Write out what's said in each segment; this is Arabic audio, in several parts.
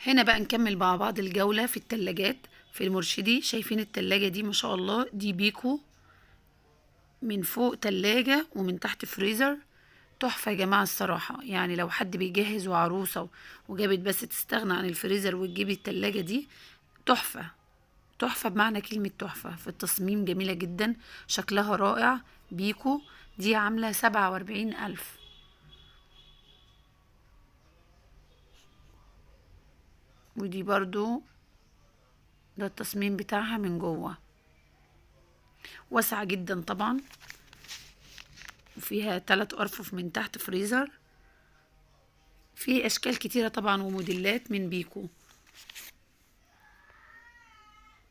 هنا بقى نكمل مع بعض الجولة في التلاجات في المرشدي. شايفين التلاجة دي ما شاء الله، دي بيكو، من فوق تلاجة ومن تحت فريزر. تحفة يا جماعة الصراحة. يعني لو حد بيجهز وعروسة وجابت بس تستغنى عن الفريزر وتجيب التلاجة دي، تحفة. تحفة بمعنى كلمة تحفة. في التصميم جميلة جدا، شكلها رائع. بيكو دي عاملة 47,000. ودي برضو ده التصميم بتاعها من جوه، واسعة جدا طبعا، وفيها 3 أرفف من تحت فريزر. في أشكال كتيرة طبعا وموديلات من بيكو.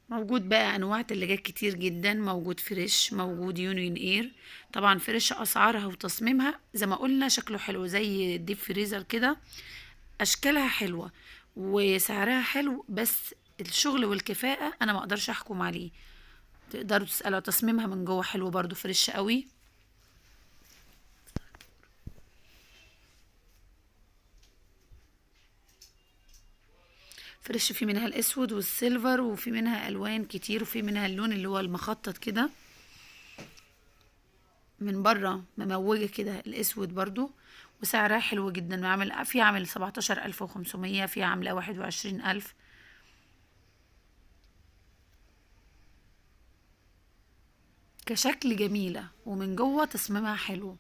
موجود بقى أنواع تلاجات كتير جدا، موجود فريش، موجود يونيون اير. طبعا فريش أسعارها وتصميمها زي ما قلنا شكله حلو زي الديب فريزر كده، أشكالها حلوة وسعرها حلو، بس الشغل والكفاءة أنا ما أقدرش أحكم عليه. تقدروا تسألوا. تصميمها من جوه حلو برضو، فريش قوي. فريش في منها الاسود والسيلفر، وفي منها الوان كتير، وفي منها اللون اللي هو المخطط كده من بره مموجه كده، الاسود برضو. وسعرها حلو جدا. عامل 17,500، في عامله 21,000. كشكل جميلة، ومن جوه تصميمها حلو.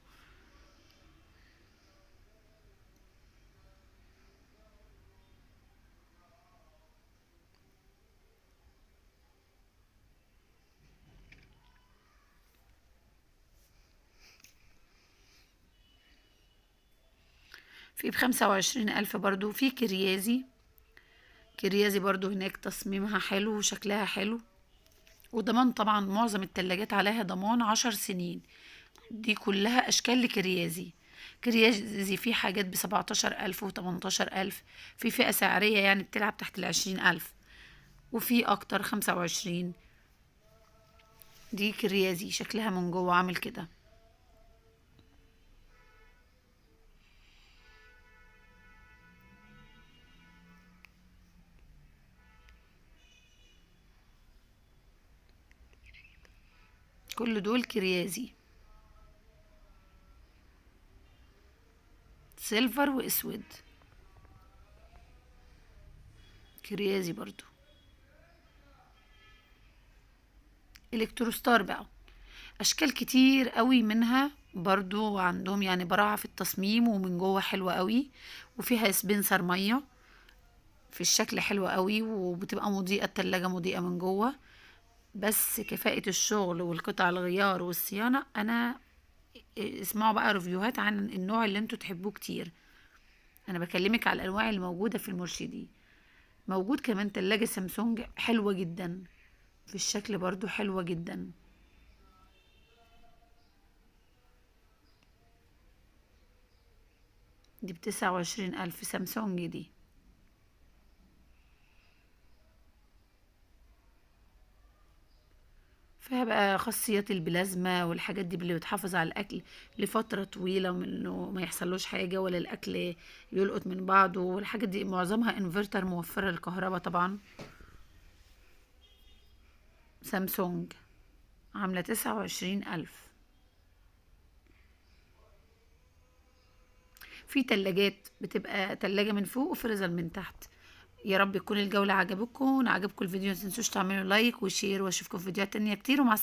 في ب25,000 برضو. في كريازي. كريازي برضو هناك تصميمها حلو وشكلها حلو، وضمان طبعا. معظم التلاجات عليها ضمان 10 سنين. دي كلها أشكال لكريازي. كريازي في حاجات ب17,000 و18,000. في فئة سعرية يعني بتلعب تحت ال20,000، وفي أكتر 25. دي كريازي شكلها من جوه عامل كده. كل دول كريازي، سيلفر واسود. كريازي برضو. الكتروستار بقى اشكال كتير قوي منها برضو عندهم، يعني براعة في التصميم، ومن جوه حلوة قوي. وفيها سبنسر مية في الشكل حلوة قوي، وبتبقى مضيئة، التلاجة مضيئة من جوه. بس كفاءة الشغل والقطع الغيار والصيانة، انا اسمعوا بقى ريفيوهات عن النوع اللي انتوا تحبوه كتير. انا بكلمك على الانواع اللي موجودة في المرشدي. موجود كمان تلاجة سامسونج حلوة جدا، في الشكل برضو حلوة جدا. دي ب29,000 سامسونج دي. فيها بقى خاصيات البلازما والحاجات دي اللي بتحافظ على الأكل لفترة طويلة، من إنه ما يحصلوش حاجة ولا الأكل يلقط من بعضه. والحاجات دي معظمها انفرتر موفرة الكهرباء طبعا. سامسونج عاملة 29,000. في تلاجات بتبقى تلاجة من فوق وفريزر من تحت. يا رب تكون الجولة عجبتكم. عجبكم الفيديو متنسوش تعملوا لايك وشير، واشوفكم في فيديوهات تانية كتير. ومع